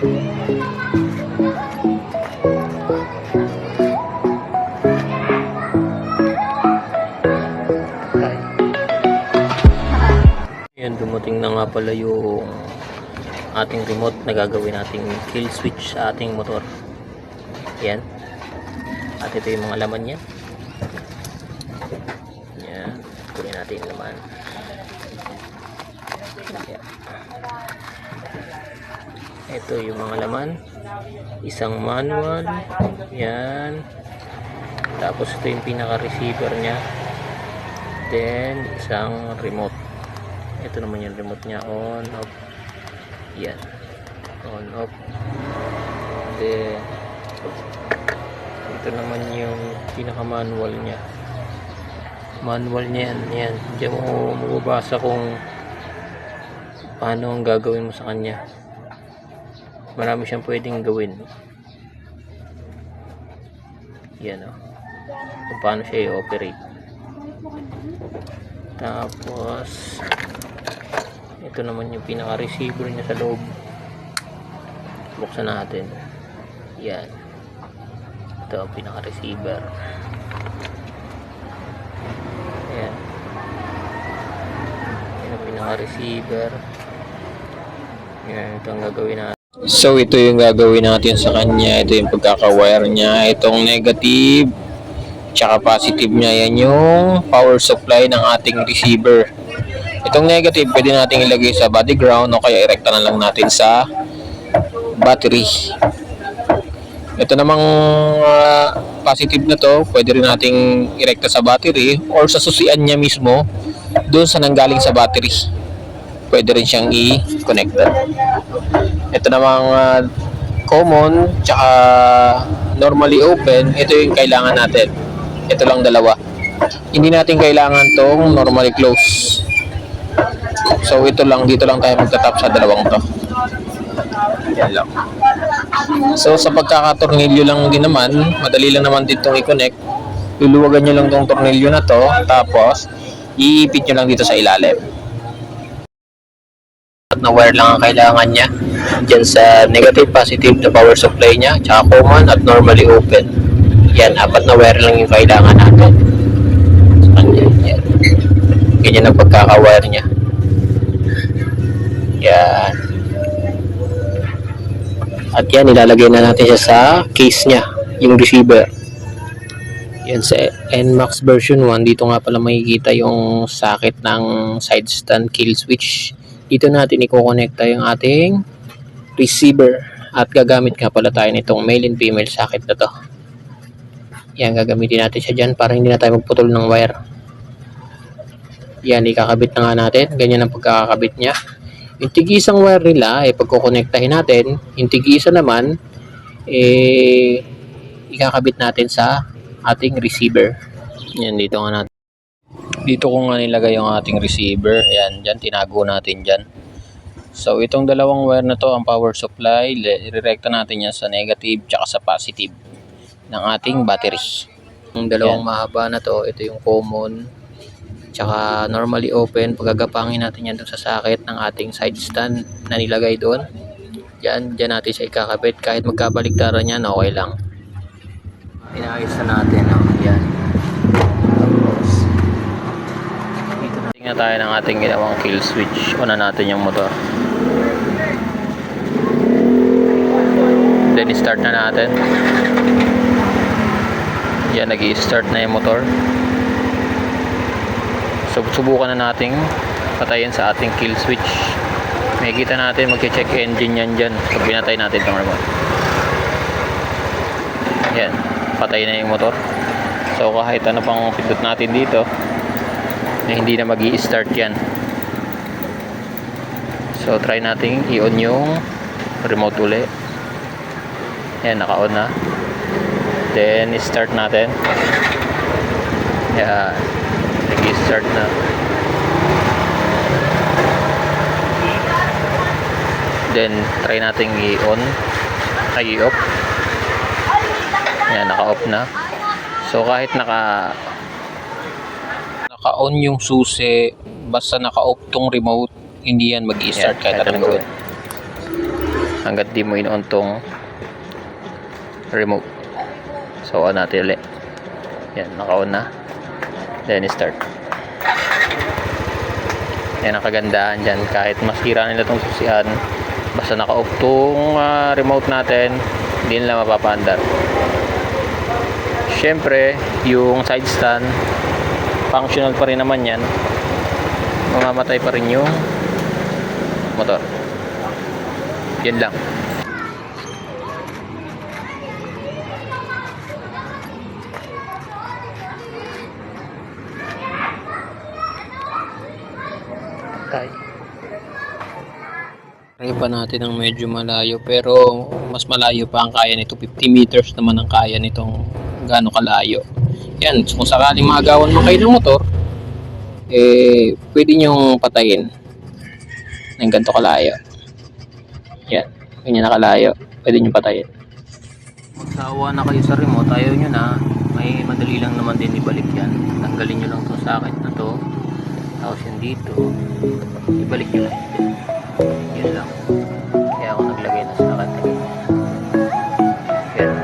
Yan, dumating na nga pala yung ating remote na gagawin nating kill switch sa ating motor. Yan. At ito yung mga laman niya. Yan. Kunin natin yung laman. Yan. Ito yung mga laman. Isang manual. Yan. Tapos ito yung pinaka-receiver niya. Then, isang remote. Ito naman yung remote niya, on, off. Yan. On, off. Then, ito naman yung pinaka-manual niya. Manual niya yan. Yan. Diyan mo mababasa kung paano ang gagawin mo sa kanya. Marami siyang pwedeng gawin. Yan, o. Kung paano siya i-operate. Tapos, ito naman yung pinaka-receiver niya sa loob. Buksan natin. Yan. Ito ang pinaka-receiver. Yan. Yan ang pinaka-receiver. Yan. Ito ang gagawin natin. So, ito yung gagawin natin sa kanya. Ito yung pagkaka-wire niya. Itong negative tsaka positive niya. Yan yung power supply ng ating receiver. Itong negative, pwede natin ilagay sa body ground o kaya irekta na lang natin sa battery. Ito namang positive na to, pwede rin nating irekta sa battery or sa susian niya mismo doon sa nanggaling sa battery. Pwede rin siyang i-connect. Ito namang common tsaka normally open, ito yung kailangan natin. Ito lang dalawa. Hindi natin kailangan tong normally close. So ito lang, dito lang tayo magtatap sa dalawang to. Yan lang. So sa pagkakatornilyo lang din naman, madali lang naman dito i-connect. Luluwagan nyo lang tong tornilyo na to, tapos iipit nyo lang dito sa ilalim. At na wire lang ang kailangan niya. Diyan sa negative, positive na power supply niya, tsaka common at normally open. Yan, apat na wire lang yung kailangan natin. Yan. Ganyan ang pagkaka-wire niya. Yan. At yan, ilalagay na natin siya sa case niya, yung receiver. Yan sa NMAX version 1, dito nga pala makikita yung socket ng side stand kill switch. Dito natin i-connecta yung ating receiver. At gagamit nga pala tayo nitong male and female socket na to. Yan, gagamitin natin siya dyan para hindi na tayo magputol ng wire. Yan, ikakabit na nga natin. Ganyan ang pagkakabit niya. Yung tig-isang wire nila, pagkukonektahin natin. Yung tig-isa naman, ikakabit natin sa ating receiver. Yan, dito nga natin. Dito ko nga nilagay yung ating receiver. Yan, dyan, tinago natin dyan. So, itong dalawang wire na to, ang power supply, irerekta natin yan sa negative tsaka sa positive ng ating battery. Yung dalawang mahaba na to, ito yung common tsaka normally open. Pagagapangin natin yan doon sa socket ng ating side stand na nilagay doon. Dyan natin siya ikakabit. Kahit magkabaligtaran yan, okay lang. Inaayos na natin. Yan. Tapos, dito na. Tingnan tayo ng ating ginawang kill switch. Una natin yung motor. Then, start na natin. Yan, nag-i-start na yung motor. So, subukan na nating patayin sa ating kill switch. Makikita natin, mag-check engine yan dyan. Pag pinatay natin itong remote. Yan, patay na yung motor. So, kahit ano pang pindot natin dito, na hindi na mag-i-start yan. So, try nating i-on yung remote uli. Yan, naka-on na. Then, start natin. Yan. Nag-start na. Then, try natin i-on. Ay, i-off. Yan, naka-off na. So, kahit naka-on yung susi, basta naka-off tong remote, hindi yan mag-i-start kahit anong gawin. hanggat di mo in-on tong remote. So on natin ulit. Yan, naka-on na. Then start. Yan ang kagandahan dyan. Kahit masira nila itong susian, basta naka-off tong remote natin, hindi nila mapapaandar. Syempre, yung side stand, functional pa rin naman yan. Mamamatay pa rin yung motor. Yan lang. Try pa natin ng medyo malayo, pero mas malayo pa ang kaya nito. 50 meters naman ang kaya nitong gaano kalayo. Yan, kung sakaling magawan mo kayo ng motor, pwede nyong patayin ng ganito kalayo. Yan, ganyan na kalayo, pwede nyong patayin. Magsawa na kayo sa remote, ayaw nyo na, may madali lang naman din ibalik yan. Tanggalin nyo lang to sa akin na to, tapos yan dito, ibalik nyo lang yun lang. Kaya ako naglagay na sa akin. Yan.